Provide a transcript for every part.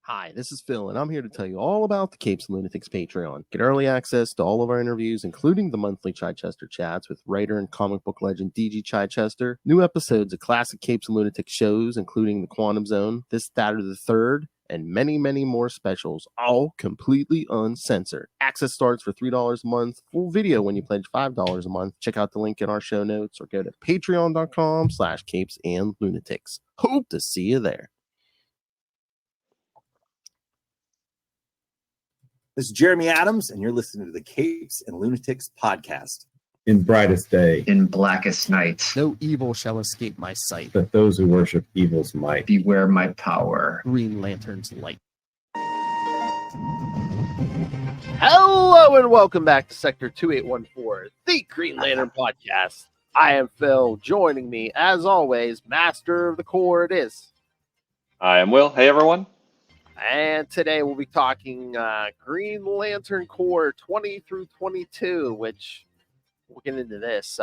Hi, this is Phil, and I'm here to tell you all about the Capes and Lunatics Patreon. Get early access to all of our interviews, including the monthly Chichester chats with writer and comic book legend DG Chichester, new episodes of classic Capes and Lunatics shows, including The Quantum Zone, This, That, or the Third, and many, many more specials, all completely uncensored. Access starts for $3 a month, full video when you pledge $5 a month. Check out the link in our show notes or go to patreon.com/Capes and Lunatics. Hope to see you there. This is Jeremy Adams, and you're listening to the Capes and Lunatics podcast. In brightest day, in blackest night, No evil shall escape my sight. that those who worship evil's might. beware my power. Green Lantern's light. Hello and welcome back to Sector 2814, the Green Lantern podcast. I am Phil. Joining me, as always, Master of the Corps it is. I am Will. Hey, everyone. And today we'll be talking Green Lantern Corps 20 through 22, which we'll get into this.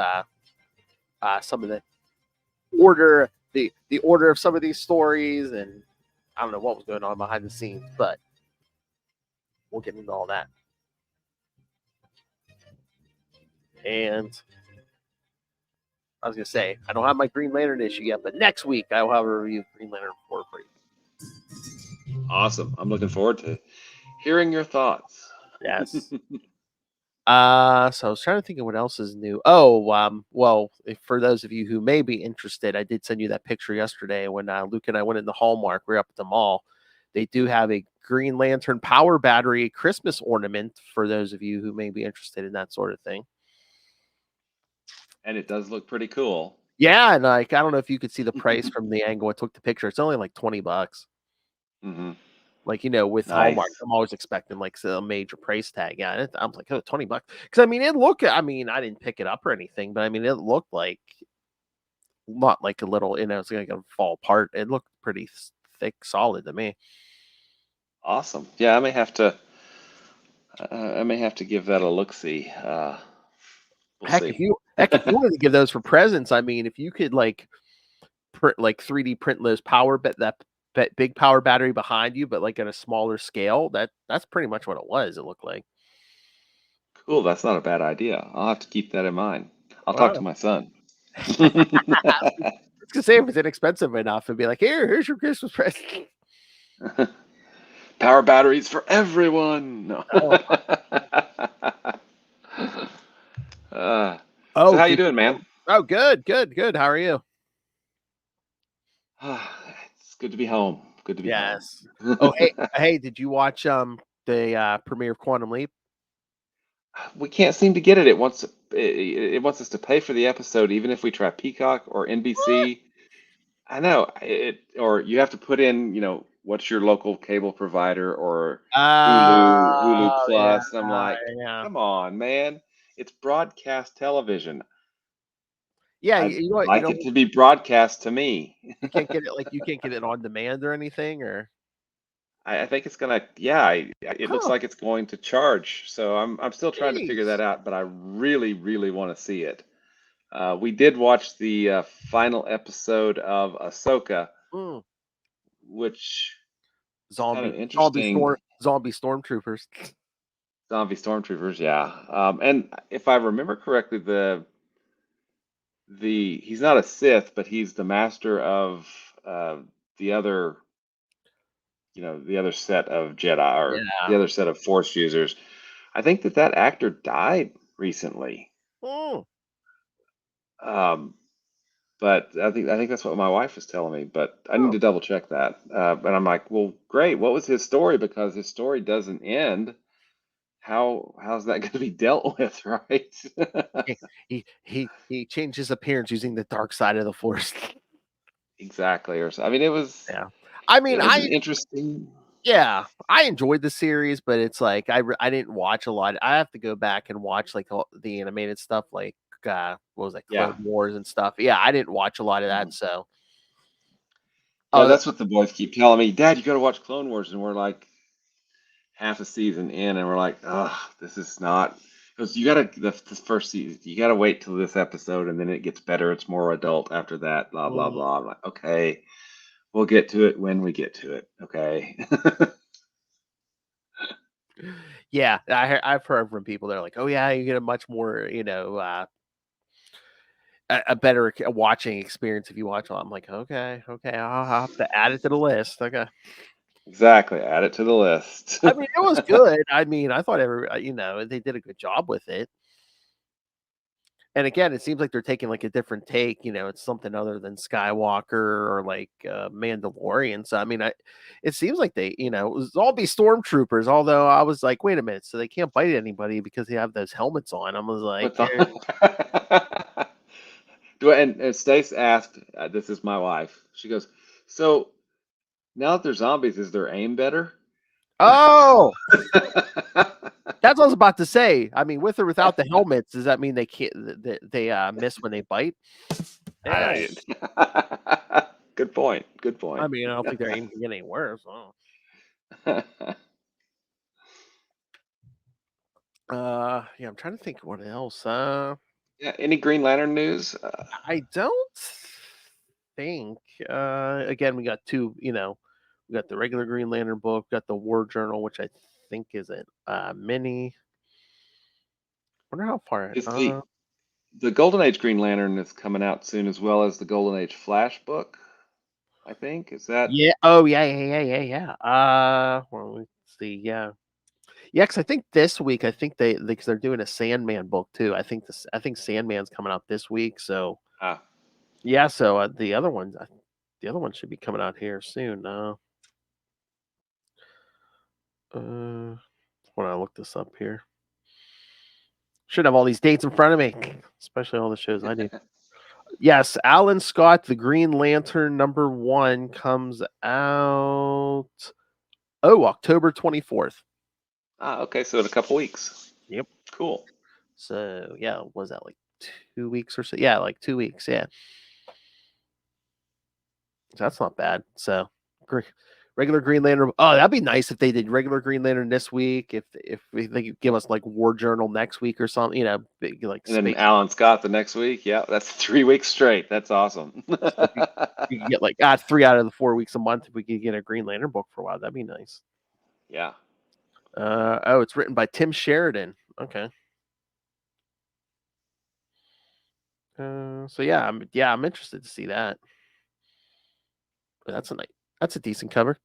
Some of the order, the order of some of these stories, and I don't know what was going on behind the scenes, but we'll get into all that. And I was going to say, I don't have my Green Lantern issue yet, but next week I will have a review of Green Lantern 4 for you. Awesome. I'm looking forward to hearing your thoughts. Yes. So I was trying to think of what else is new. Well, for those of you who may be interested, I did send you that picture yesterday when Luke and I went into Hallmark. We were up at the mall. They do have a Green Lantern power battery Christmas ornament for those of you who may be interested in that sort of thing. And it does look pretty cool. Yeah, and I don't know if you could see the price from the angle I took the picture. It's only like $20. Mm-hmm. Like, with Nice. Hallmark, I'm always expecting like a major price tag. Yeah, I'm like, oh, $20. Because I didn't pick it up or anything, but it looked like not like a little, it's going to fall apart. It looked pretty thick, solid to me. Awesome. Yeah, I may have to give that a look-see. Heck, if you wanted to give those for presents, if you could print 3D print those that big power battery behind you, but like at a smaller scale, that's pretty much what it was. It looked like. Cool. That's not a bad idea. I'll have to keep that in mind. I'll talk to my son. I was gonna say, if it's inexpensive enough, and be like, here's your Christmas present. Power batteries for everyone. No. So how you doing, man? Oh, good. How are you? It's good to be home. Good to be home. Oh, hey, did you watch the premiere of Quantum Leap? We can't seem to get it. It wants us to pay for the episode, even if we try Peacock or NBC. What? I know or you have to put in, what's your local cable provider or Hulu Plus. Yeah, I'm like, come on, man. It's broadcast television. Yeah, I'd like it to be broadcast to me. You can't get it you can't get it on demand or anything, or I think it's gonna. Yeah, it looks like it's going to charge. So I'm still trying to figure that out, but I really, really want to see it. We did watch the final episode of Ahsoka, which zombie stormtroopers. Zombie stormtroopers, yeah. And if I remember correctly, he's not a Sith, but he's the master of the other, the other set of Jedi or the other set of Force users. I think that actor died recently. But I think that's what my wife was telling me, but I need to double check that. But I'm like, well, great. What was his story? Because his story doesn't end. How's that going to be dealt with, right? he changed his appearance using the dark side of the Force. Exactly. It was. Yeah. It was interesting. Yeah, I enjoyed the series, but it's like I didn't watch a lot. I have to go back and watch like all the animated stuff, like what was that, Clone Wars and stuff. Yeah, I didn't watch a lot of that. So, that's what the boys keep telling me. Dad, you got to watch Clone Wars, and we're like half a season in, and we're like, oh, this is not. Because you got to this first season, you got to wait till this episode, and then it gets better. It's more adult after that. Blah blah blah. I'm like, okay. We'll get to it when we get to it. Okay. Yeah, I've heard from people. They're like, "Oh yeah, you get a much more, a better watching experience if you watch all." I'm like, okay, I'll have to add it to the list. Okay. Exactly. Add it to the list. I mean, it was good. I mean, I thought they did a good job with it. And again, it seems like they're taking like a different take. It's something other than Skywalker or like Mandalorian. So I mean, it seems like it was all be stormtroopers. Although I was like, wait a minute, so they can't bite anybody because they have those helmets on. I was like, What's on? And Stace asked, this is my wife. She goes, so now that they're zombies, is their aim better? oh, that's what I was about to say. I mean, with or without the helmets, does that mean they can't? They miss when they bite? Yeah. Good point. Good I point. mean, I don't think their aim can get any worse. Oh. Yeah, I'm trying to think what else. Yeah. Any Green Lantern news? I don't think. Again, we got two. We got the regular Green Lantern book, got the War Journal, which I think is a mini. Wonder how far. Is the Golden Age Green Lantern is coming out soon, as well as the Golden Age Flash book. I think is that. Yeah. Oh, yeah. Well, let's see. Yeah. Yeah, because I think this week, I think because they're doing a Sandman book too. I think Sandman's coming out this week. So Ah, yeah, so the other one should be coming out here soon. When I look this up here, should have all these dates in front of me, especially all the shows I do. Yes, Alan Scott, the Green Lantern #1 comes out. Oh, October 24th. okay. So in a couple weeks. Yep. Cool. So yeah, was that like 2 weeks or so? Yeah, like 2 weeks. Yeah. That's not bad. So, regular Green Lantern. Oh, that'd be nice if they did regular Green Lantern this week. If they could give us like War Journal next week or something, like And then space. Alan Scott the next week. Yeah, that's 3 weeks straight. That's awesome. We could get like 3 out of the 4 weeks a month. If we could get a Green Lantern book for a while, that'd be nice. Yeah. Oh, it's written by Tim Sheridan. Okay. So yeah, I'm interested to see that. But that's a decent cover.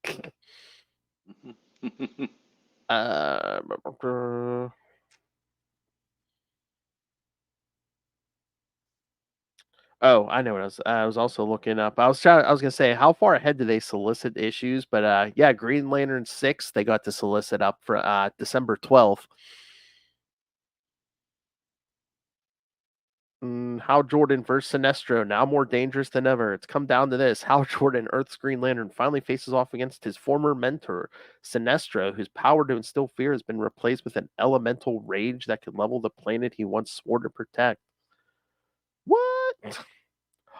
Uh, Oh, I know what I was also looking up. I was gonna say how far ahead do they solicit issues, but yeah, Green Lantern 6 they got to solicit up for December 12th. Hal Jordan versus Sinestro, now more dangerous than ever. It's come down to this. Hal Jordan, Earth's Green Lantern, finally faces off against his former mentor, Sinestro, whose power to instill fear has been replaced with an elemental rage that could level the planet he once swore to protect. What?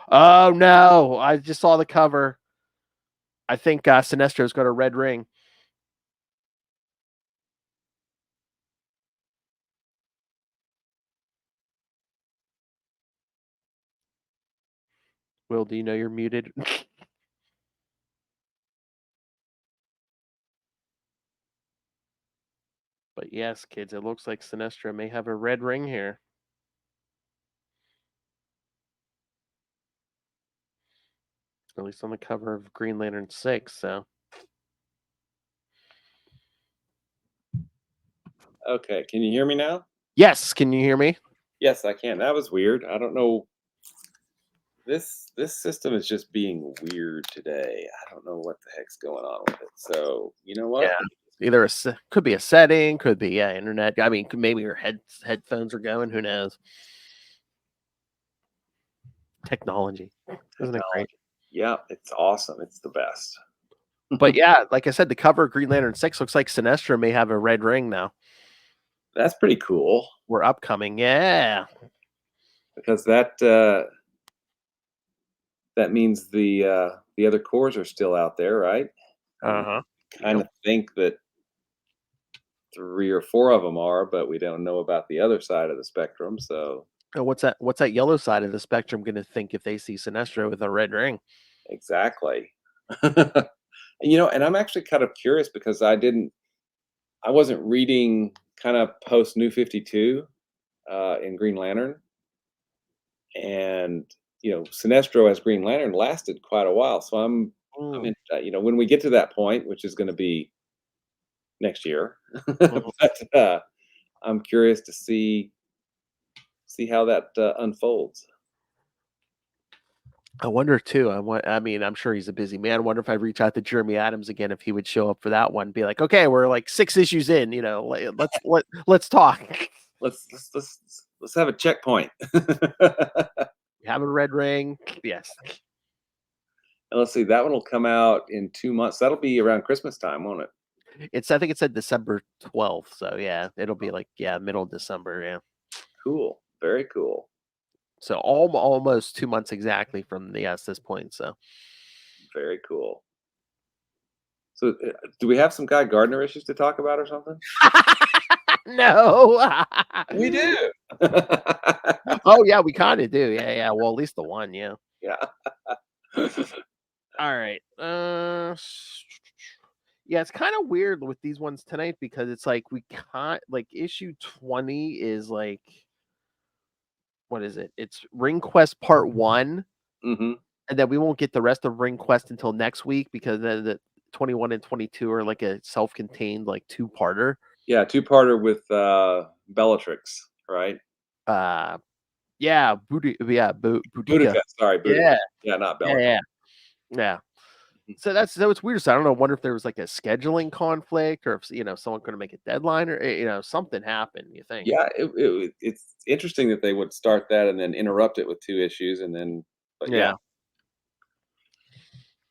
Oh no! I just saw the cover. I think Sinestro's got a red ring. Will, do you know you're muted? But yes, kids, it looks like Sinestro may have a red ring here. At least on the cover of Green Lantern 6, so. Okay, can you hear me now? Yes, can you hear me? Yes, I can. That was weird. I don't know. This system is just being weird today. I don't know what the heck's going on with it. So you know what? Yeah. Either could be a setting, could be internet. I mean, maybe your headphones are going. Who knows? Technology, isn't it great? Yeah, it's awesome. It's the best. But yeah, like I said, the cover of Green Lantern 6 looks like Sinestro may have a red ring now. That's pretty cool. We're upcoming, yeah. Because that means the other cores are still out there, right? Uh-huh. Kind of think that 3 or 4 of them are, but we don't know about the other side of the spectrum. So What's that yellow side of the spectrum going to think if they see Sinestro with a red ring? exactly. And I'm actually kind of curious because I wasn't reading kind of post New 52 in Green Lantern, and Sinestro as Green Lantern lasted quite a while. So Mm, when we get to that point, which is going to be next year, mhm. but I'm curious to see how that unfolds. I wonder too. I mean, I'm sure he's a busy man. I wonder if I'd reach out to Jeremy Adams again if he would show up for that one. Be like, okay, we're like 6 issues in. Let's talk. Let's have a checkpoint. You have a red ring. Yes. And let's see, that one will come out in 2 months. That'll be around Christmas time, won't it? I think it said December 12th. So yeah, it'll be like middle of December. Yeah. Cool. Very cool. So almost 2 months exactly from this point. So Very cool. So, do we have some Guy Gardner issues to talk about or something? no. We do. Oh yeah, we kind of do. Yeah. Well, at least the one. Yeah. Yeah. All right. Yeah, it's kind of weird with these ones tonight because it's like we can't like issue 20 is like what is it? It's Ring Quest Part 1, hmm and then we won't get the rest of Ring Quest until next week because then the 21 and 22 are like a self-contained like two-parter. Yeah, two-parter with Bellatrix, right? Yeah, Boodikka. Boodikka. Sorry, Boodikka. Yeah. Yeah, not Yeah, Bellatrix. yeah. So it's weird. So I don't know. I wonder if there was like a scheduling conflict, or if someone couldn't make a deadline, or something happened. You think? Yeah, it's interesting that they would start that and then interrupt it with 2 issues, and then, but yeah. Yeah.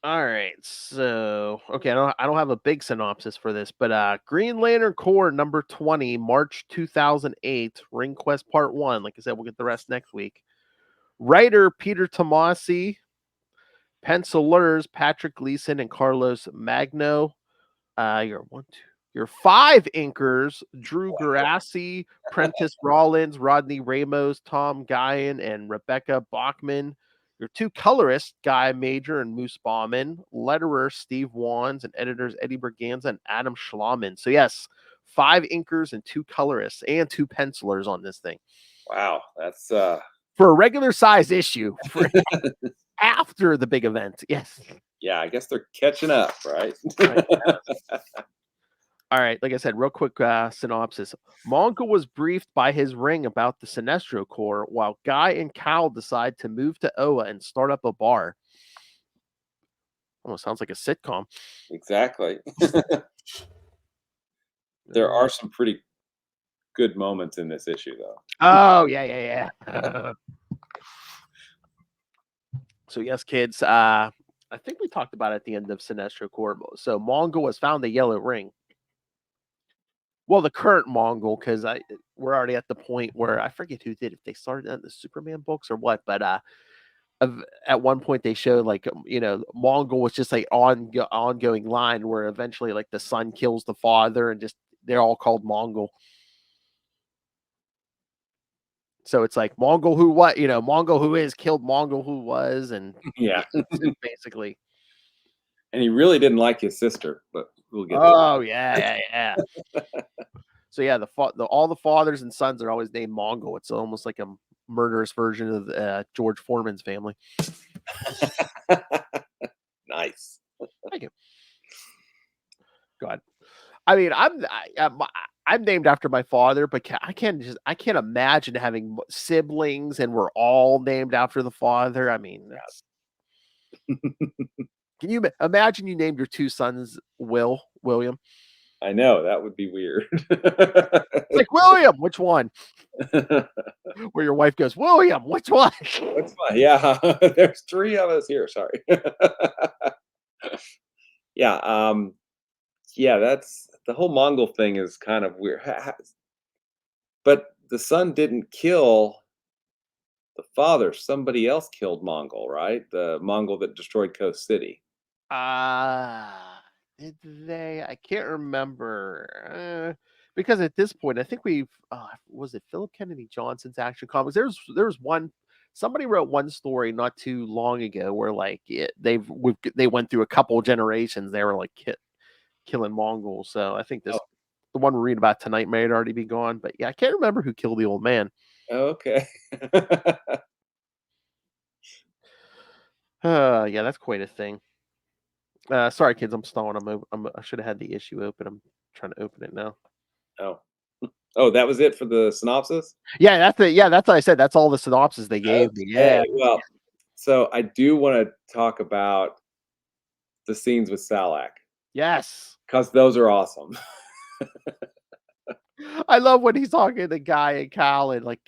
All right. So okay, I don't have a big synopsis for this, but Green Lantern Corps number 20, March 2008, Ring Quest Part 1. Like I said, we'll get the rest next week. Writer Peter Tomasi, pencilers Patrick Gleason and Carlos Magno. Your 5 inkers, Drew Garassi, Prentice Rollins, Rodney Ramos, Tom Guyan, and Rebecca Bachman. Your 2 colorists, Guy Major and Moose Bauman, letterer Steve Wands, and editors Eddie Berganza and Adam Schlauman. So yes, 5 inkers and 2 colorists and 2 pencilers on this thing. Wow, that's For a regular size issue for after the big event. Yes. yeah, I guess they're catching up, right? All right, like I said, real quick synopsis. Mongul was briefed by his ring about the Sinestro Corps, while Guy and Cal decide to move to Oa and start up a bar. Almost sounds like a sitcom. Exactly. There are some pretty good moments in this issue, though. Oh, yeah. So yes, kids, I think we talked about it at the end of Sinestro Corps. So Mongul has found the yellow ring. Well, the current Mongul, because we're already at the point where I forget who did, if they started in the Superman books or what, but at one point they showed like Mongul was just like ongoing line where eventually like the son kills the father and just they're all called Mongul. So it's like Mongul who what Mongul who is killed Mongul who was, and Yeah. basically. And he really didn't like his sister, but we'll get Oh yeah. So yeah, all the fathers and sons are always named Mongul. It's almost like a murderous version of George Foreman's family. there. Nice. Thank you. God, I mean, I'm named after my father, but I can't imagine having siblings and we're all named after the father. I mean, can you imagine you named your 2 sons William? I know, that would be weird. It's like, William, which one? Where your wife goes, William, which one? That's fine. Yeah, there's 3 of us here. Sorry. Yeah, yeah. That's the whole Mongol thing is kind of weird. But the son didn't kill the father. Somebody else killed Mongol, right? The Mongol that destroyed Coast City. Did they? I can't remember. Because at this point, I think we've was it Philip Kennedy Johnson's Action Comics? There's one somebody wrote one story not too long ago where like they went through a couple generations. They were like killing Mongols. So I think Oh. the one we're reading about tonight may already be gone. But yeah, I can't remember who killed the old man. Okay. Yeah, that's quite a thing. Sorry, kids, I'm stalling. I should have had the issue open. I'm trying to open it now. Oh. Oh, that was it for the synopsis? Yeah, that's what I said. That's all the synopsis they gave me. Yeah. Okay, well, so I do want to talk about the scenes with Salak Yes. because those are awesome. I love when he's talking to Guy and Cal, and like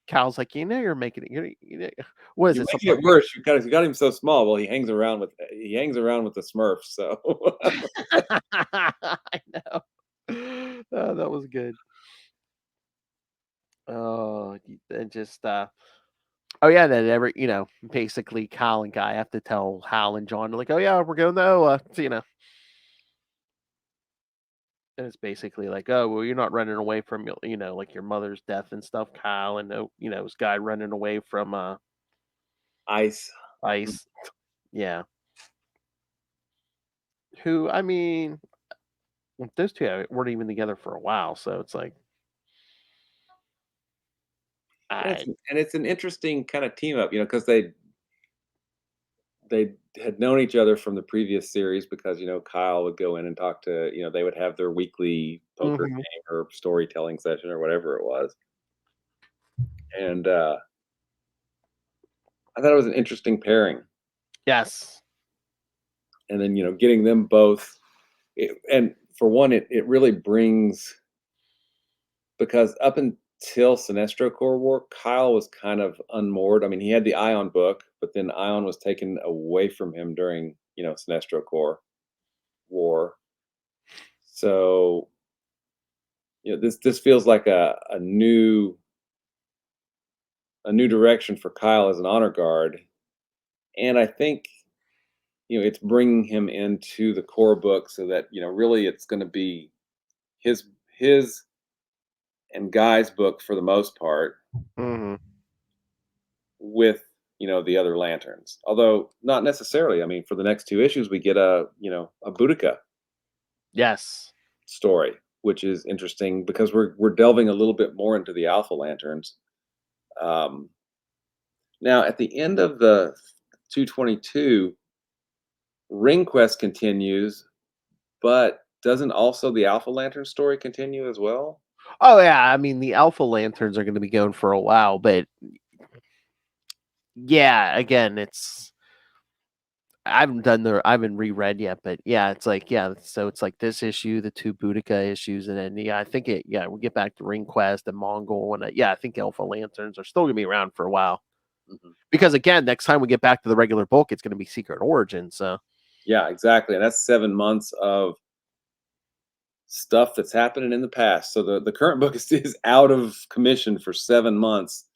Cal's like, you're making it. What is You're it? making Something it worse. You got him so small. Well, he hangs around with the Smurfs. So I know. Oh, that was good. Oh, and just oh yeah, then basically Cal and Guy have to tell Hal and John like, oh yeah, we're going to and it's basically like, oh well, you're not running away from like your mother's death and stuff, Kyle, and this guy running away from ice. Ice, yeah. Who I mean, those two weren't even together for a while, so it's like, I And it's an interesting kind of team up, because they had known each other from the previous series because Kyle would go in and talk to they would have their weekly poker Mhm. game or storytelling session or whatever it was, and I thought it was an interesting pairing. Yes. And then getting them both, and for one, it really brings, because up until Sinestro Corps War, Kyle was kind of unmoored. I mean, he had the Ion book, but then Ion was taken away from him during Sinestro Corps War. So this feels like a new direction for Kyle as an honor guard, and I think it's bringing him into the core book so that really it's going to be his and Guy's book for the most part, Hmm. with the other lanterns, although not necessarily. I mean, for the next two issues we get a Boodikka Yes. story, which is interesting because we're delving a little bit more into the Alpha Lanterns. Now at the end of the 222, Ring Quest continues, but doesn't also the Alpha Lantern story continue as well? Oh yeah, I mean the Alpha Lanterns are going to be going for a while, but yeah, again, I haven't reread yet, but yeah, it's like, yeah, so it's like this issue, the two Boodikka issues, and then yeah, I think we get back to Ring Quest and Mongul, and yeah, I think Alpha Lanterns are still gonna be around for a while. Mhm. Because again, next time we get back to the regular book, it's gonna be Secret Origin. So Yeah, exactly, and that's 7 months of stuff that's happening in the past. So the current book is out of commission for 7 months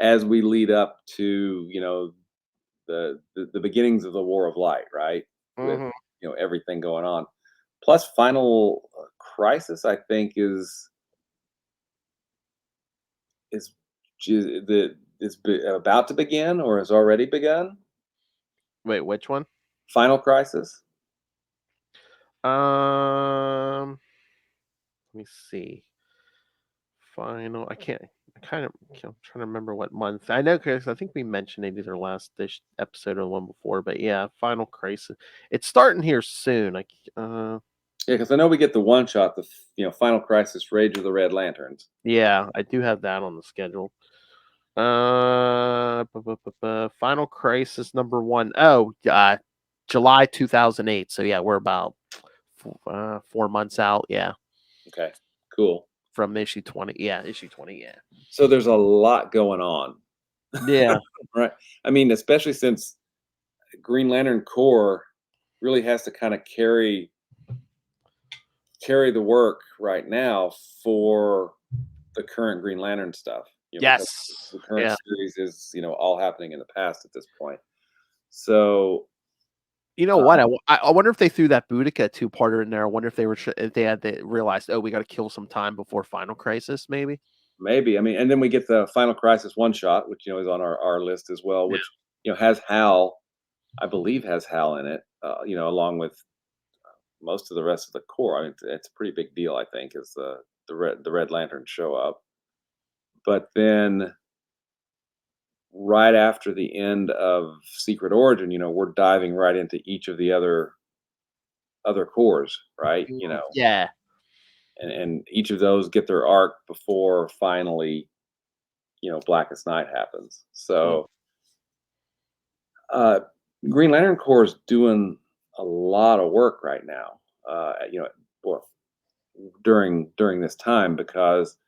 as we lead up to the beginnings of the War of Light, right? With Mhm. everything going on. Plus, Final Crisis, I think, is about to begin or has already begun. Wait, which one? Final Crisis. Let me see. Final. I can't. I kind of. I'm trying to remember what month. I know because I think we mentioned it either last this episode or the one before. But yeah, Final Crisis. It's starting here soon. Yeah, because I know we get the one shot, the Final Crisis, Rage of the Red Lanterns. Yeah, I do have that on the schedule. Final Crisis #1. Oh, July 2008. So yeah, we're about 4 months out. Yeah, Okay, cool. from issue 20. Yeah, issue 20. Yeah. So there's a lot going on, Yeah. right? I mean, especially since Green Lantern Corps really has to kind of carry the work right now for the current Green Lantern stuff. Because Yes. the current Yeah. series is all happening in the past at this point. So You know what? I wonder if they threw that Boodikka two-parter in there. I wonder if they realized, oh, we got to kill some time before Final Crisis, maybe. maybe. I mean, and then we get the Final Crisis one shot, which is on our list as well, Yeah. which has Hal. I believe has Hal in it. Along with most of the rest of the Corps. I mean, it's a pretty big deal. I think is the Red Lantern show up, but then right after the end of Secret Origin, we're diving right into each of the other Corps, right? Yeah. And each of those get their arc before finally, Blackest Night happens. So, Green Lantern Corps is doing a lot of work right now. Well, during this time because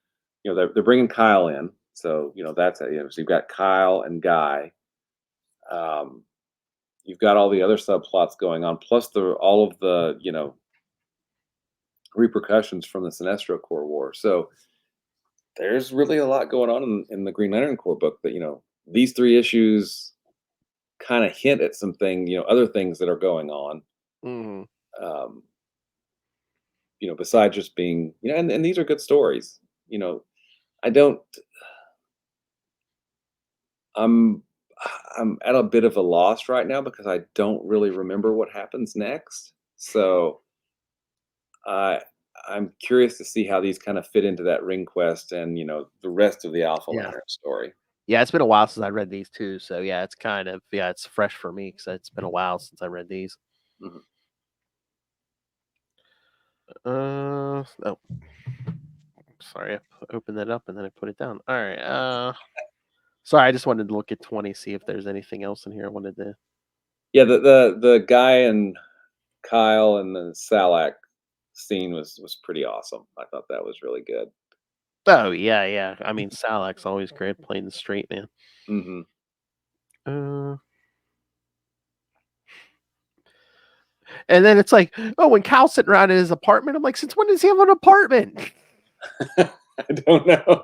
they're bringing Kyle in. So that's so you've got Kyle and Guy. You've got all the other subplots going on, plus all of the repercussions from the Sinestro Corps War. So there's really a lot going on in the Green Lantern Corps book that these 3 issues kind of hint at something, other things that are going on. Mm-hmm. Um, besides just being, and these are good stories. I don't. I'm I'm at a bit of a loss right now because I don't really remember what happens next. So I I'm curious to see how these kind of fit into that Ring Quest and the rest of the Alpha Yeah. Lantern story. Yeah, it's been a while since I read these too. So yeah, it's kind of it's fresh for me because it's been a while since I read these. Mhm. Oh, sorry, opened that up and then I put it down. All right. Sorry, I just wanted to look at 20, see if there's anything else in here I wanted to. Yeah, the guy and Kyle and the Salak scene was pretty awesome. I thought that was really good. Oh yeah, yeah. I mean, Salak's always great playing the straight man. Hmm. Uh, and then it's like, oh, when Cal's sitting around in his apartment, I'm like, since when does he have an apartment? I don't know.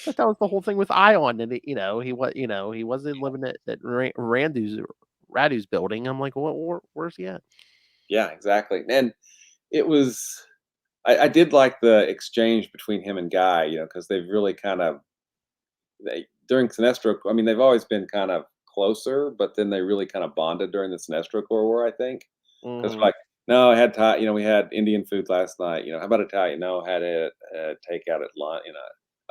But that was the whole thing with Ion, and he wasn't living at Radu's building. I'm like, where's he at? Yeah, exactly. And it was I did like the exchange between him and Guy, because they've really kind of during Sinestro. I mean, they've always been kind of closer, but then they really kind of bonded during the Sinestro Corps War, I think. Because Mhm. like, no, I had Thai. We had Indian food last night. How about Italian? No, had it takeout at lunch.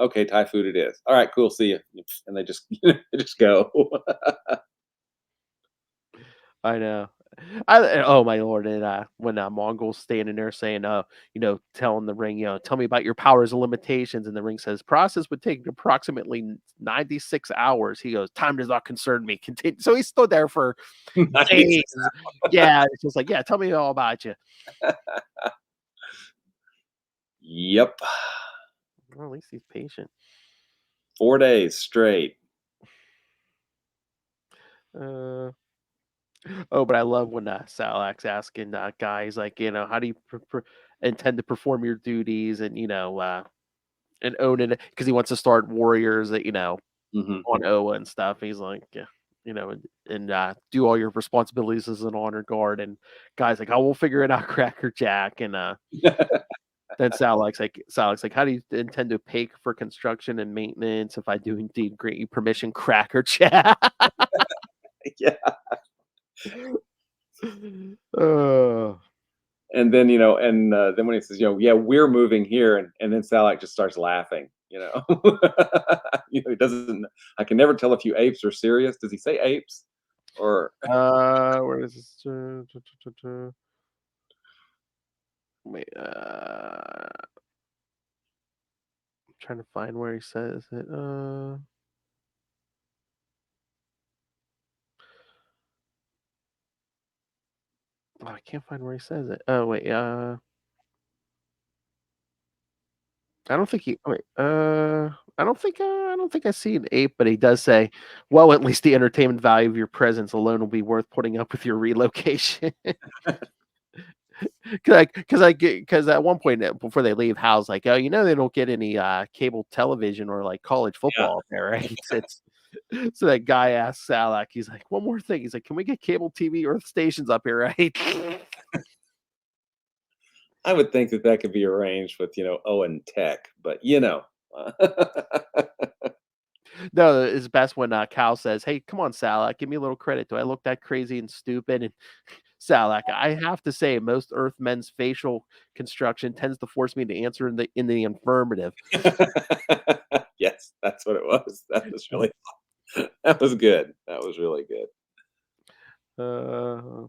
Okay, Thai food it is. All right, cool. See you. And they just they just go. I know. Oh my lord! And when Mongul's standing there saying, telling the ring, tell me about your powers and limitations, and the ring says, process would take approximately 96 hours. He goes, time does not concern me. Continue. So he stood there for 96 days. Yeah, it's just like, yeah, tell me all about you. Yep. Well, at least he's patient. 4 days straight. Uh, oh, but I love when Salak's asking guys like, how do you intend to perform your duties, and Onan because he wants to start warriors that Hmm. on Oa and stuff. He's like, yeah, and do all your responsibilities as an honor guard. And guys like, oh, we'll figure it out, Cracker Jack. And then Salak's like, how do you intend to pay for construction and maintenance if I do indeed grant you permission, Cracker Jack? Yeah. Oh, And then then when he says, yeah, we're moving here, and then Salak just starts laughing. He doesn't. I can never tell if you apes are serious. Does he say apes, or where is this? Wait, I'm trying to find where he says it. Oh, I can't find where he says it. Oh wait, I don't think he. Wait, I don't think I see an ape, but he does say, "Well, at least the entertainment value of your presence alone will be worth putting up with your relocation." Because at one point before they leave, Hal's like, "Oh, they don't get any cable television or like college yeah, football up there, right?" It's so that guy asks Salak, he's like, "One more thing." He's like, "Can we get cable TV Earth stations up here, right?" I would think that could be arranged with, Owen Tech, but No, it's best when Cal says, "Hey, come on, Salak, give me a little credit. Do I look that crazy and stupid?" And Salak, I have to say, most Earthmen's facial construction tends to force me to answer in the affirmative. Yes, that's what it was. That was really that was good. That was really good. Uh,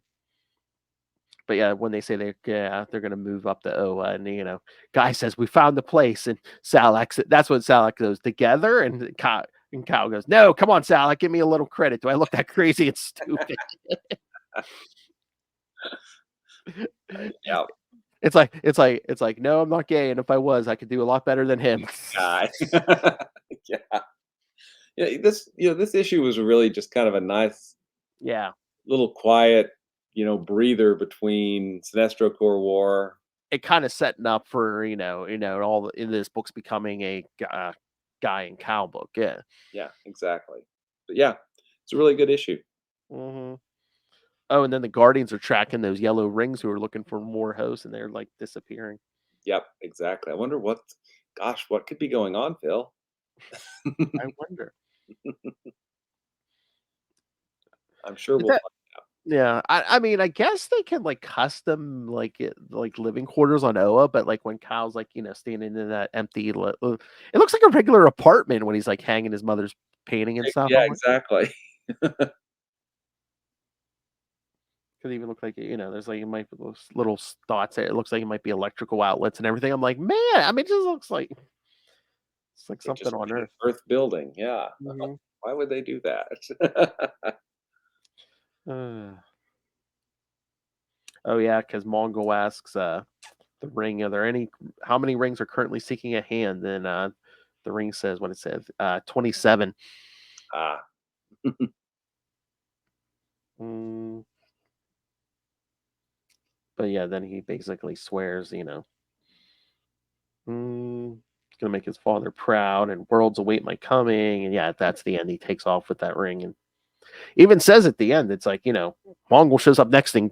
but yeah, when they say they're gonna move up to Oa, and guy says we found the place, and Salak, that's what Salak goes together, and Kyle goes, "No, come on, Salak, give me a little credit. Do I look that crazy and stupid?" Yeah, It's like, no, I'm not gay, and if I was, I could do a lot better than him. guy. Yeah. Yeah, this issue was really just kind of a nice Yeah, little quiet, breather between Sinestro Corps War. it kind of setting up for all in this book's becoming a guy and cow book. Yeah. Yeah, exactly. But yeah, it's a really good issue. Hmm. Oh, and then the Guardians are tracking those yellow rings who are looking for more hosts, and they're like disappearing. Yep, exactly. I wonder what could be going on, Phil? I wonder. I'm sure Is we'll that Yeah, I mean, I guess they can like custom like living quarters on Oa, but like when Kyle's like standing in that empty, it looks like a regular apartment when he's like hanging his mother's painting and stuff. Yeah, I'm like, exactly. could even look like there's like it might be those little dots there. It looks like it might be electrical outlets and everything. I'm like, man, I mean, it just looks like it's like They something just on made an Earth. Earth building. Yeah. Mhm. Why would they do that? Oh yeah, because Mongul asks the ring, how many rings are currently seeking a hand? Then the ring says what it says, 27. Ah, Mm, but yeah, then he basically swears, he's gonna make his father proud, and worlds await my coming. And yeah, that's the end. He takes off with that ring, and even says at the end, it's like Mongul shows up next in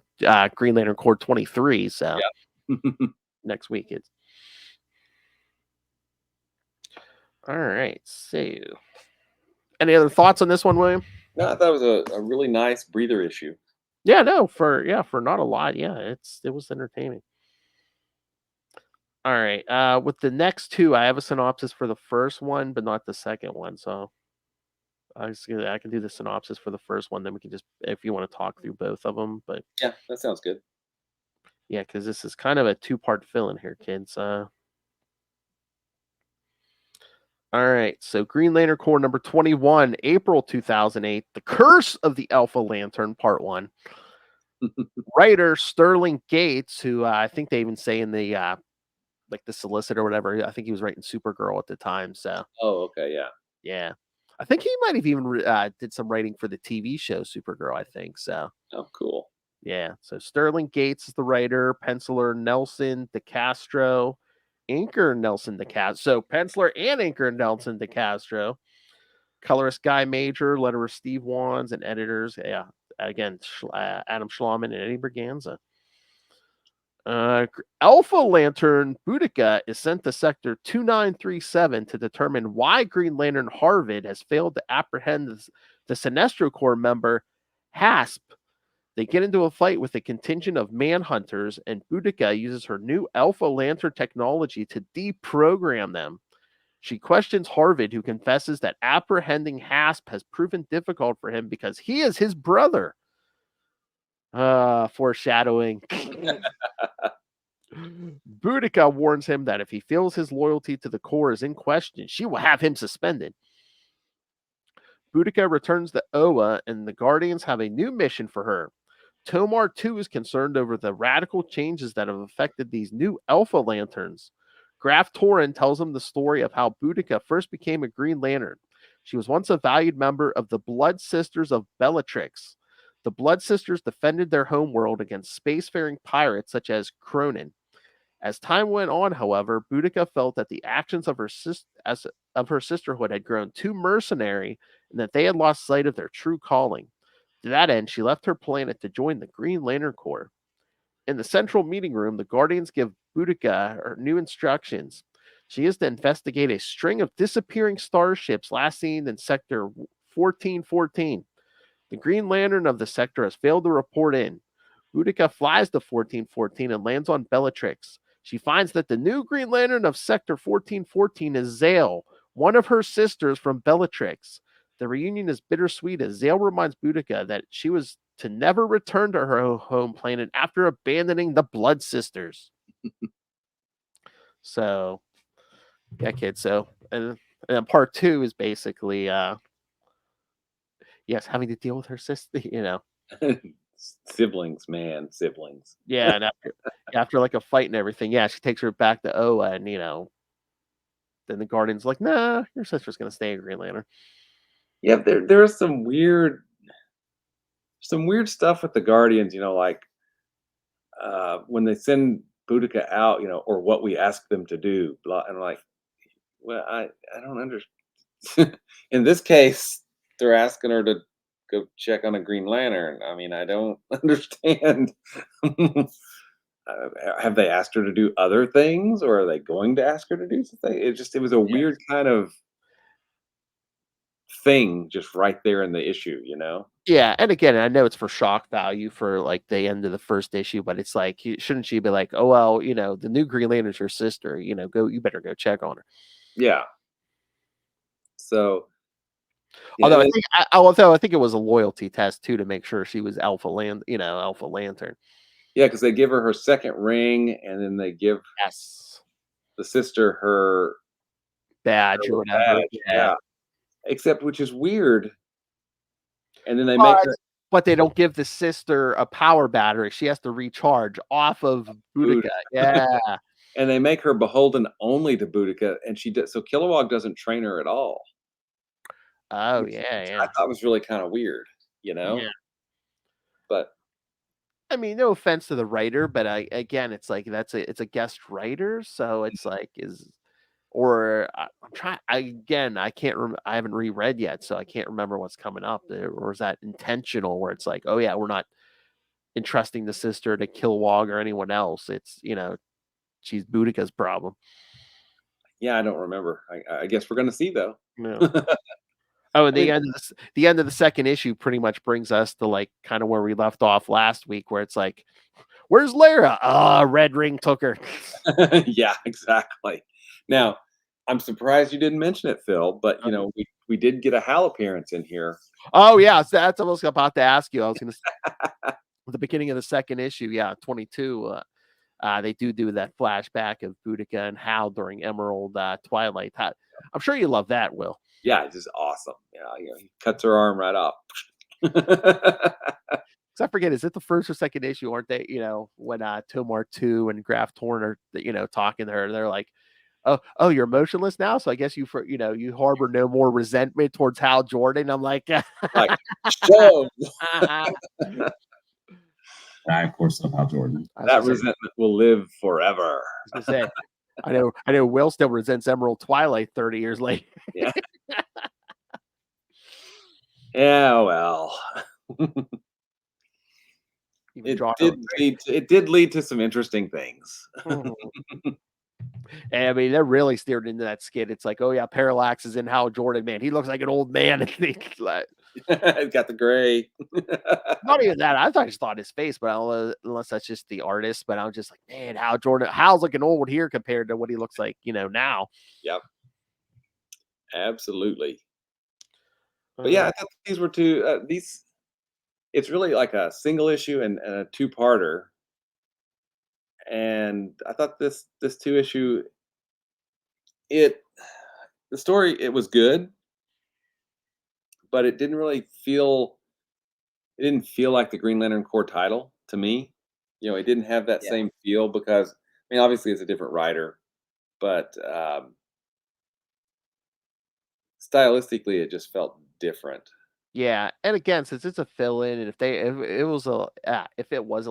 Green Lantern Corps 23. So yeah. next week it's all right. So, any other thoughts on this one, William? No, I thought it was a really nice breather issue. Yeah, no, for not a lot. Yeah, it was entertaining. All right. With the next two, I have a synopsis for the first one, but not the second one. So I can do the synopsis for the first one, then we can just, if you want to talk through both of them. But Yeah, that sounds good. yeah, because this is kind of a two-part fill-in here, kids. All right. So Green Lantern Corps number 21, April 2008, The Curse of the Alpha Lantern, Part 1. Writer Sterling Gates, who I think they even say in the like the solicitor or whatever. I think he was writing Supergirl at the time. So Oh, okay, yeah. yeah, I think he might have even did some writing for the TV show Supergirl. I think so. Oh, cool. Yeah. So Sterling Gates is the writer. Penciler Nelson DeCastro. Inker Nelson DeCastro. So penciler and inker Nelson DeCastro. Colorist Guy Major. Letterer Steve Wands. And editors. Yeah. Again, Adam Schlauman and Eddie Berganza. Alpha Lantern Boodikka is sent to Sector 2937 to determine why Green Lantern Harvid has failed to apprehend the Sinestro Corps member Hasp. They get into a fight with a contingent of manhunters, and Boodikka uses her new Alpha Lantern technology to deprogram them. She questions Harvid, who confesses that apprehending Hasp has proven difficult for him because he is his brother. Foreshadowing. Boodikka warns him that if he feels his loyalty to the Corps is in question, she will have him suspended. Boodikka returns to Oa, and the Guardians have a new mission for her. Tomar, too, is concerned over the radical changes that have affected these new Alpha Lanterns. Graf Torin tells him the story of how Boodikka first became a Green Lantern. She was once a valued member of the Blood Sisters of Bellatrix. The Blood Sisters defended their homeworld against spacefaring pirates such as Cronin. As time went on, however, Boodikka felt that the actions of her sisterhood had grown too mercenary and that they had lost sight of their true calling. To that end, she left her planet to join the Green Lantern Corps. In the central meeting room, the Guardians give Boodikka her new instructions. She is to investigate a string of disappearing starships last seen in Sector 1414. The Green Lantern of the sector has failed to report in. Boodikka flies to 1414 and lands on Bellatrix. She finds that the new Green Lantern of Sector 1414 is Zale, one of her sisters from Bellatrix. The reunion is bittersweet as Zale reminds Boodikka that she was to never return to her home planet after abandoning the Blood Sisters. So, yeah, kid. So, and then part 2 is basically, yes, having to deal with her sister, Siblings, man, siblings. Yeah, and after like a fight and everything, yeah, she takes her back to Oa, and then the Guardian's like, "Nah, your sister's gonna stay a Green Lantern." Yeah, there's some weird stuff with the Guardians. Like when they send Boudica out, or what we ask them to do. Blah, and I'm like, well, I don't understand. In this case, they're asking her to go check on a Green Lantern. I mean, I don't understand. Have they asked her to do other things, or are they going to ask her to do something? It was a weird kind of thing just right there in the issue. Yeah, and again, I know it's for shock value for like the end of the first issue, but it's like, shouldn't she be like, "Oh well, the new Green Lantern's your sister. You better go check on her." Yeah. So, Although and I think it was a loyalty test too to make sure she was Alpha Lantern. yeah, because they give her second ring, and then they give Yes, the sister her badge or little whatever. badge. Yeah. Yeah, except which is weird. And then they make But her but they don't give the sister a power battery. She has to recharge off of food, Boodikka. Yeah. and they make her beholden only to Boudica, and she does. So Kilowog doesn't train her at all, Oh, which yeah, I yeah. thought was really kind of weird. Yeah. But I mean, no offense to the writer, but again, it's like it's a guest writer, so it's like I'm trying again, I haven't reread yet, so I can't remember what's coming up there, or is that intentional where it's like, oh yeah, we're not entrusting the sister to Kilowog or anyone else. It's, she's Boudicca's problem. yeah, I don't remember. I guess we're gonna see though. Yeah. Oh, and I mean, the end of the second issue pretty much brings us to like kind of where we left off last week, where it's like, where's Lara? Red Ring took her. yeah, exactly. Now, I'm surprised you didn't mention it, Phil. But we did get a Hal appearance in here. Oh yeah, so that's what I was about to ask you. I was going to at the beginning of the second issue, 22. They do that flashback of Boudicca and Hal during Emerald Twilight. I'm sure you love that, Will. Yeah, it's just awesome. Yeah, he cuts her arm right off. Because I forget, is it the first or second issue? Aren't they? When Tomar 2 and Graf Torn are talking to her, they're like, "Oh, you're emotionless now, so I guess you harbor no more resentment towards Hal Jordan." I'm like, like, show. I, of course, love Hal Jordan. That resentment will live forever. I was gonna say, I know Will still resents Emerald Twilight 30 years later. Yeah. Yeah, well. It did lead to some interesting things. And I mean, they're really steered into that skit. It's like, oh yeah, Parallax is in Hal Jordan, man. He looks like an old man. He's got the gray. Not even that. I just thought his face, but unless that's just the artist. But I was just like, man, Hal's looking old here compared to what he looks like, now. Yep. Absolutely. But yeah, I thought these were two. It's really like a single issue and a two-parter. And I thought this 2-issue, the story, it was good, but it didn't feel like the Green Lantern Corps title to me. It didn't have that same feel because, I mean, obviously it's a different writer, but stylistically it just felt different. Yeah, and again, since it's a fill-in, and if it was a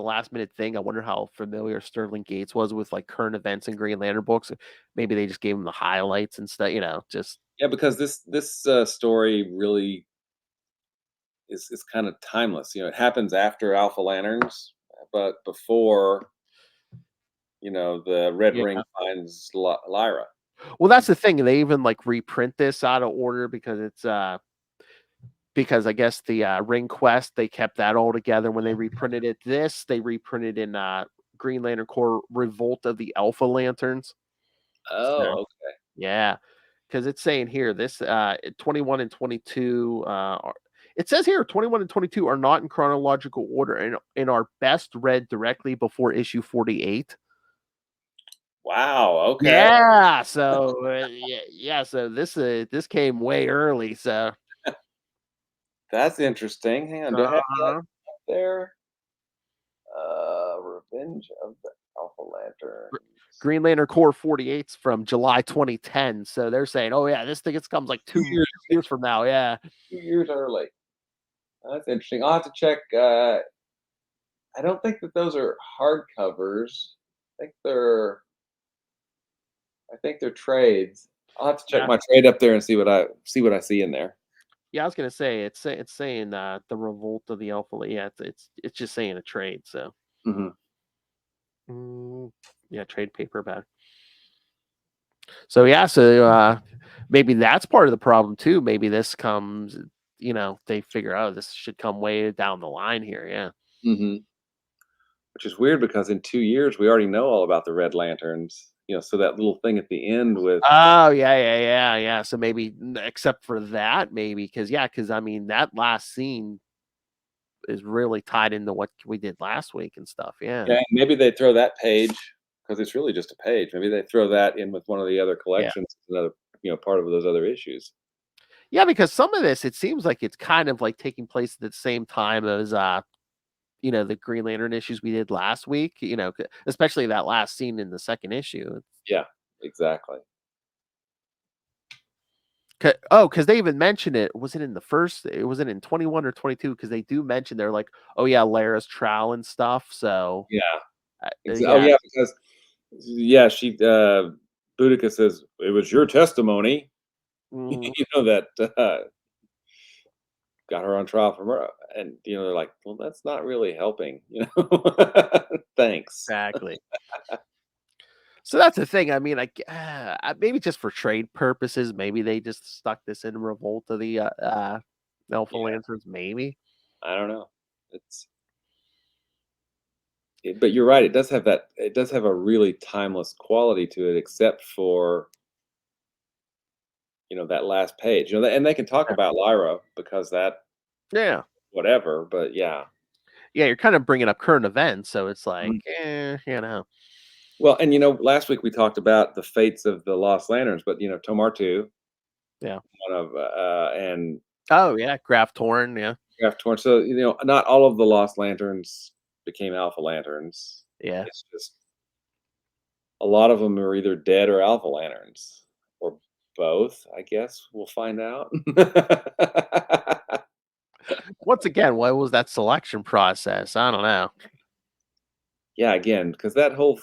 last-minute thing, I wonder how familiar Sterling Gates was with like current events in Green Lantern books. Maybe they just gave him the highlights and stuff, just Yeah, because this story really is kind of timeless. It happens after Alpha Lanterns, but before the Red Yeah. Ring finds Lyra. Well, that's the thing. They even like reprint this out of order because it's because I guess the Ring Quest, they kept that all together when they reprinted it. This they reprinted in Green Lantern Corps Revolt of the Alpha Lanterns. Oh, okay. Yeah, because it's saying here this 21 and 22. It says here 21 and 22 are not in chronological order and are best read directly before issue 48. Wow. Okay. Yeah, so so this came way early. So That's interesting. Hang on. Do I have that uh-huh. up there? Revenge of the Alpha Lantern. Green Lantern Corps 48's from July 2010. So they're saying, oh yeah, this thing comes like 2 years. years from now. Yeah. 2 years early. That's interesting. I'll have to check. I don't think that those are hardcovers. I think they're. I think they're trades. I'll have to check Yeah. my trade up there and see what I see in there. Yeah, I was gonna say it's saying the Revolt of the Alpha. Yeah, it's just saying a trade. So Hmm. yeah, trade paperback. So yeah, so maybe that's part of the problem too. Maybe this comes, they figure out this should come way down the line here. Yeah. Hmm. Which is weird because in 2 years we already know all about the Red Lanterns. So that little thing at the end with Oh yeah. So maybe except for that, maybe because I mean that last scene is really tied into what we did last week and stuff. Yeah. yeah, maybe they throw that page because it's really just a page. Maybe they throw that in with one of the other Yeah. collections, another part of those other issues. Yeah, because some of this it seems like it's kind of like taking place at the same time as the Green Lantern issues we did last week, especially that last scene in the second issue. Yeah, exactly. Because they even mentioned it. Was it in the first? It wasn't in 21 or 22 because they do mention they're like, oh yeah, Lara's trial and stuff. So Yeah. Oh yeah. yeah, because she Boodikka says it was your testimony. Mhm. That got her on trial for murder, and they're like, well, that's not really helping. Thanks. Exactly. So that's the thing. I mean, maybe just for trade purposes, maybe they just stuck this in Revolt of the Alpha Yeah, Lanterns. Maybe. I don't know. But you're right. It does have that. It does have a really timeless quality to it, except for that last page. And they can talk about Lyra because that Yeah. whatever. But yeah. Yeah, you're kind of bringing up current events, so it's like, Mhm. Well, and last week we talked about the fates of the Lost Lanterns, but Tomar 2, yeah. one of and Oh yeah, Graph Torn, yeah, Graph Torn. So not all of the Lost Lanterns became Alpha Lanterns. yeah. It's just a lot of them are either dead or Alpha Lanterns, or both. I guess we'll find out. Once again, what was that selection process? I don't know. Yeah, again, because that whole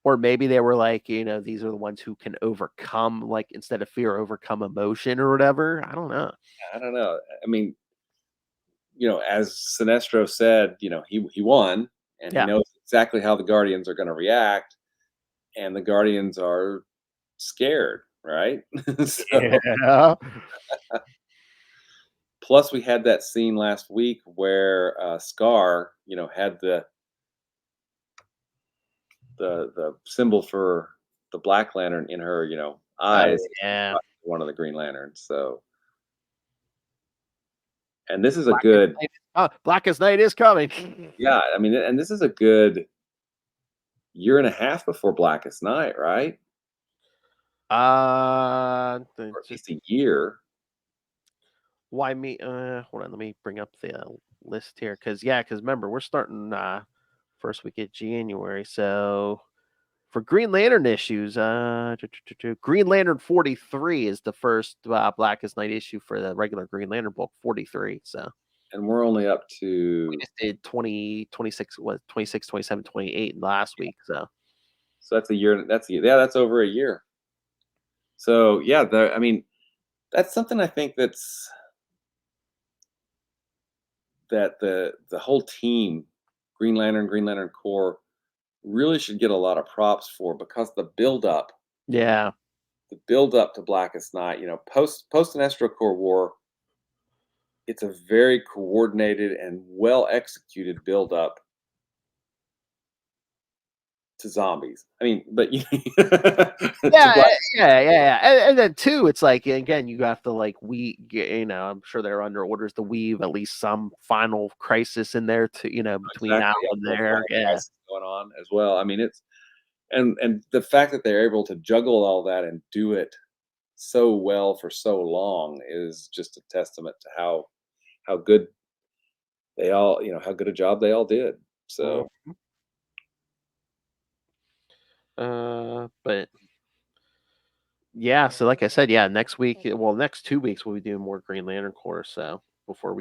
Or maybe they were like, these are the ones who can overcome, like instead of fear, overcome emotion or whatever. I don't know. I don't know. I mean, as Sinestro said, he won, and he Yeah. knows exactly how the Guardians are going to react, and the Guardians are scared, right? So, Yeah. plus, we had that scene last week where Scar, had the symbol for the Black Lantern in her, Oh eyes. yeah. One of the Green Lanterns. So, and this is a Blackest good, Night. Oh, Blackest Night is coming. yeah. I mean, and this is a good year and a half before Blackest Night, right? Or at least a year. Why me? Hold on, let me bring up the list here. Because remember we're starting first week of January. So for Green Lantern issues, Green Lantern 43 is the first Blackest Night issue for the regular Green Lantern book 43. So And we're only up to, we just did 20, 26, what 26, 27, 28 last week. So that's a year. That's over a year. So yeah, I mean, that's something I think that the whole team, Green Lantern Corps, really should get a lot of props for, because the Yeah. build up to Blackest Night, post Sinestro Corps War, it's a very coordinated and well executed build up to zombies. I mean, but to Yeah, Black. yeah. And then too, it's like, again, you have to like I'm sure they're under orders to weave at least some final crisis in there to, between now Exactly, and yeah, there. Yeah. crisis going on as well. I mean, it's and the fact that they're able to juggle all that and do it so well for so long is just a testament to how good they all, how good a job they all did. So But yeah, so like I said, yeah, next week, next 2 weeks we'll be doing more Green Lantern Corps. So before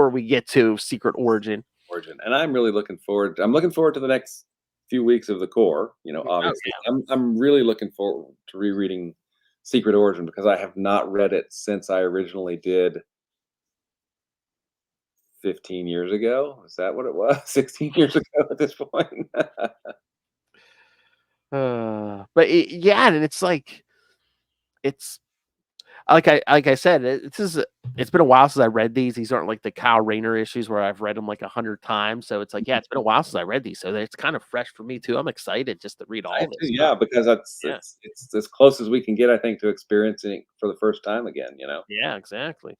we get to Secret Origin. Origin, and I'm looking forward to the next few weeks of the Corps. Obviously, I'm really looking forward to rereading Secret Origin, because I have not read it since I originally did 15 years ago. Is that what it was? 16 years ago at this point. But yeah, and it's like it's like I said, it's been a while since I read these. These aren't like the Kyle Rayner issues where I've read them like 100 times. So it's like, yeah, it's been a while since I read these, so it's kind of fresh for me too. I'm excited just to read all I this do, stuff. yeah, because it's as close as we can get, I think, to experiencing it for the first time again. Yeah, exactly.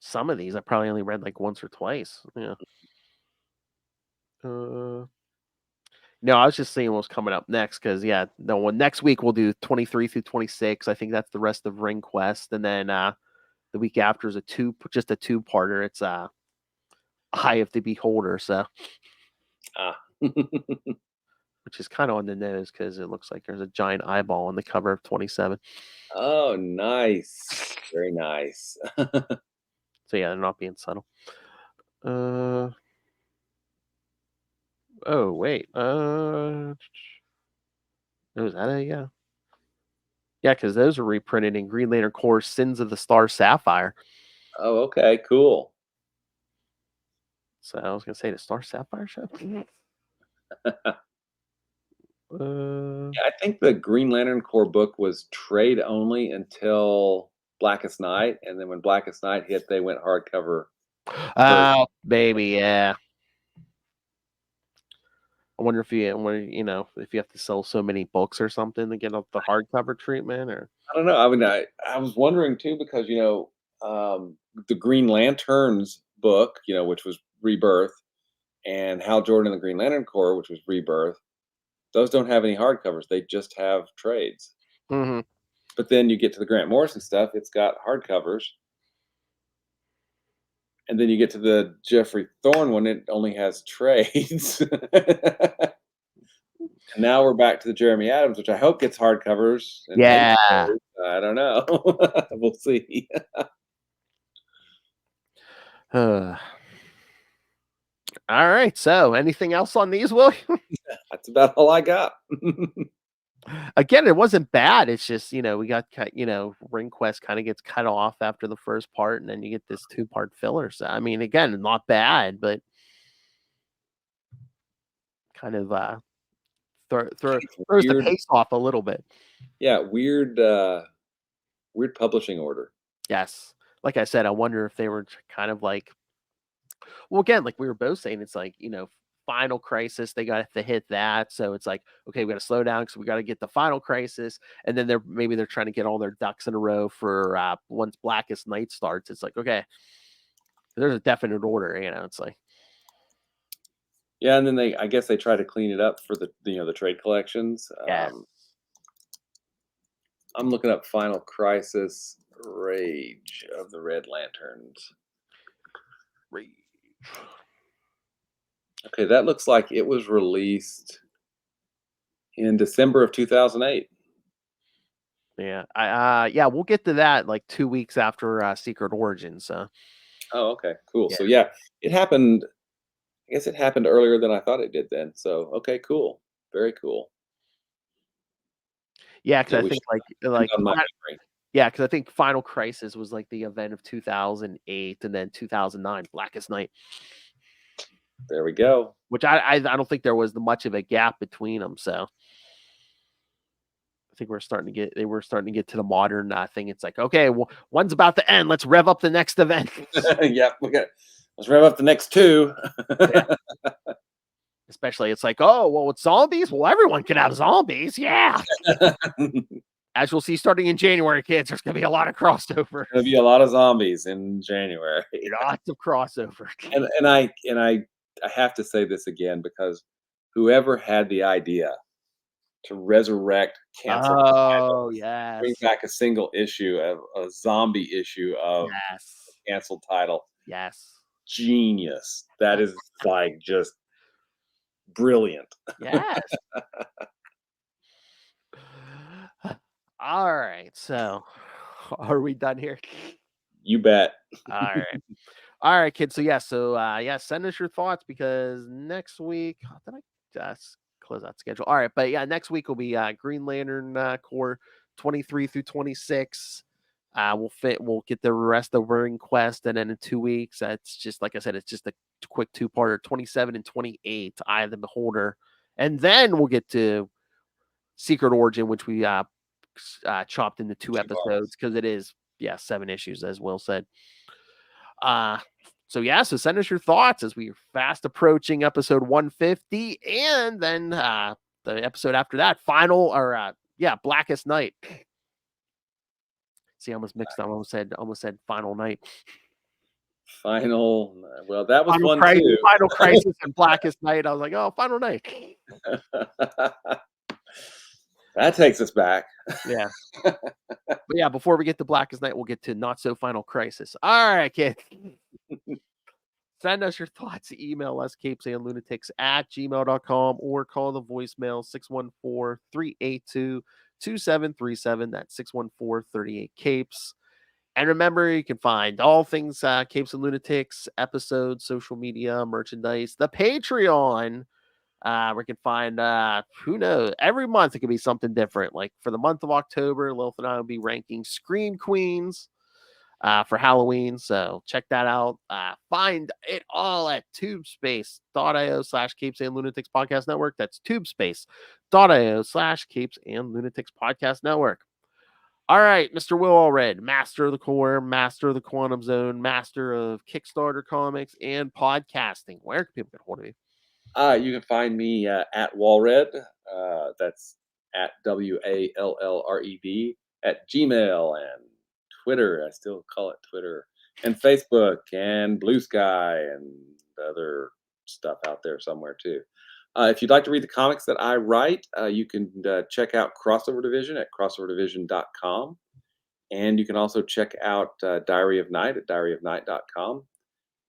Some of these I probably only read like once or twice. Yeah. No, I was just seeing what's coming up next because next week we'll do 23 through 26. I think that's the rest of Ring Quest, and then the week after is just a two-parter. It's Eye of the Beholder, so which is kind of on the nose because it looks like there's a giant eyeball on the cover of 27. Oh, nice, very nice. So yeah, they're not being subtle. Oh wait, is that yeah? Yeah, because those are reprinted in Green Lantern Corps Sins of the Star Sapphire. Oh, okay, cool. So I was gonna say the Star Sapphire show. Yeah, I think the Green Lantern Corps book was trade only until Blackest Night, and then when Blackest Night hit, they went hardcover. Oh, baby, yeah. I wonder if if you have to sell so many books or something to get up the hardcover treatment, or I don't know. I mean, I was wondering too, because the Green Lanterns book, which was Rebirth, and Hal Jordan and the Green Lantern Corps, which was Rebirth. Those don't have any hardcovers; they just have trades. Mhm. But then you get to the Grant Morrison stuff; it's got hardcovers. And then you get to the Jeffrey Thorne one; it only has trades. And now we're back to the Jeremy Adams, which I hope gets hardcovers. And maybe Yeah. trades. I don't know. We'll see. All right. So, anything else on these, Will? That's about all I got. Again, it wasn't bad. It's just we got cut. Ring Quest kind of gets cut off after the first part, and then you get this 2-part filler. So, I mean, again, not bad, but kind of throws the pace off a little bit. Yeah, weird publishing order. Yes. Like I said, I wonder if they were kind of like, well, again, like we were both saying, it's like, Final Crisis, they got to hit that. So it's like, okay, we got to slow down because we got to get the Final Crisis. And then they're trying to get all their ducks in a row for once Blackest Night starts. It's like, okay, there's a definite order, it's like. Yeah, and then I guess they try to clean it up for the trade collections. Yeah. I'm looking up Final Crisis Rage of the Red Lanterns. Rage. Okay, that looks like it was released in December of 2008. Yeah. We'll get to that like 2 weeks after Secret Origin. So. Oh, okay, cool. Yeah. So yeah, it happened. I guess it happened earlier than I thought it did then. So okay, cool. Very cool. Yeah, because I think on my memory. yeah, because I think Final Crisis was like the event of 2008, and then 2009 Blackest Night. There we go. Which I don't think there was much of a gap between them. So I think they were starting to get to the modern thing. It's like, okay, well, one's about to end. Let's rev up the next event. Yep. Let's rev up the next two. Yeah. Especially, it's like, oh, well, with zombies, well, everyone can have zombies. Yeah. As you'll see, starting in January, kids, there's going to be a lot of crossover. There'll be a lot of zombies in January. Lots of crossover. And I have to say this again, because whoever had the idea to resurrect canceled titles, Yes. bring back a single issue of a zombie issue of Yes. canceled title, Yes. genius. That is like just brilliant. Yes. All right. So, are we done here? You bet. All right. All right, kids. So, send us your thoughts, because next week, did I just close out schedule? All right. But yeah, next week will be Green Lantern Corps 23 through 26. We'll get the rest of Burning Quest, and then in 2 weeks, it's just, like I said, it's just a quick 2-parter, 27 and 28, Eye of the Beholder. And then we'll get to Secret Origin, which we chopped into 2 episodes, because it is 7 issues, as Will said. So send us your thoughts as we're fast approaching episode 150, and then the episode after that, Blackest Night. See, I almost mixed up. I almost said Final Night. Well, that was Final one Crisis, too. Final Crisis and Blackest Night. I was like, oh, Final Night. That takes us back. Yeah. But yeah, before we get to Blackest Night, we'll get to Not So Final Crisis. All right, kids. Send us your thoughts. Email us, capesandlunatics@gmail.com, or call the voicemail 614-382-2737. That's 614-38-CAPES. And remember, you can find all things Capes and Lunatics, episodes, social media, merchandise, the Patreon. We can find, who knows, every month it could be something different. Like for the month of October, Lilith and I will be ranking Scream Queens for Halloween. So check that out. Find it all at tubespace.io/Capes and Lunatics Podcast Network. That's tubespace.io/Capes and Lunatics Podcast Network. All right, Mr. Will Allred, master of the core, master of the Quantum Zone, master of Kickstarter comics and podcasting. Where can people get hold of you? You can find me at Walred. That's at WALLRED at Gmail and Twitter. I still call it Twitter, and Facebook and Blue Sky and other stuff out there somewhere too. If you'd like to read the comics that I write, you can check out Crossover Division at crossoverdivision.com. And you can also check out Diary of Night at diaryofnight.com.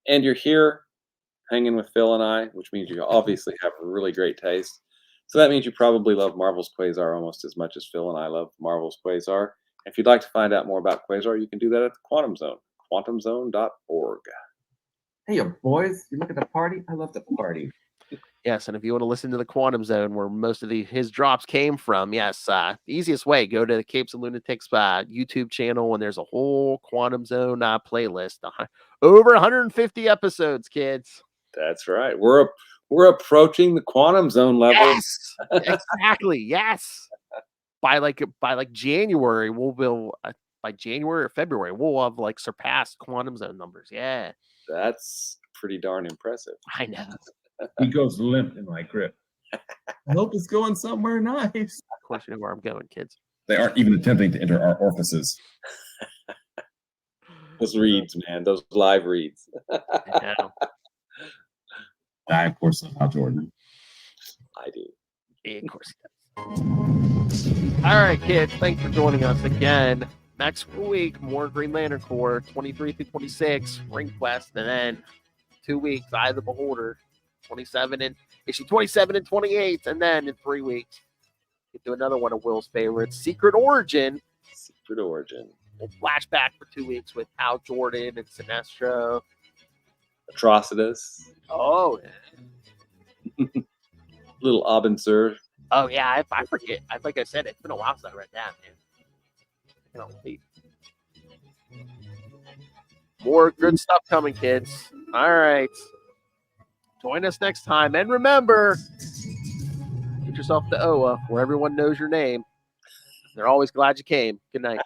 And you're here hanging with Phil and I, which means you obviously have a really great taste. So that means you probably love Marvel's Quasar almost as much as Phil and I love Marvel's Quasar. If you'd like to find out more about Quasar, you can do that at the Quantum Zone, quantumzone.org. Hey, boys, you look at the party? I love the party. Yes, and if you want to listen to the Quantum Zone, where most of his drops came from, the easiest way, go to the Capes and Lunatics YouTube channel, and there's a whole Quantum Zone playlist. Over 150 episodes, kids. That's right. We're approaching the Quantum Zone level. Yes, exactly. Yes. By January, by January or February, we'll have surpassed Quantum Zone numbers. Yeah. That's pretty darn impressive. I know. He goes limp in my grip. I hope it's going somewhere nice. Of course, you know where I'm going, kids. They aren't even attempting to enter our orifices. Those reads, man. Those live reads. I know. I, of course, love Hal Jordan. I do. Yeah, of course. All right, kids. Thanks for joining us again. Next week, more Green Lantern Corps 23 through 26, Ring Quest, and then 2 weeks, Eye of the Beholder, 27 and issue 27 and 28, and then in 3 weeks, get to another one of Will's favorites, Secret Origin. Secret Origin. We'll flash back for 2 weeks with Hal Jordan and Sinestro. Atrocitus. Oh, yeah. Little Abensur. Oh, yeah, I forget. Like I said, it's been a while since I read that, man. I can't wait. More good stuff coming, kids. All right. Join us next time. And remember, get yourself to OA where everyone knows your name. They're always glad you came. Good night.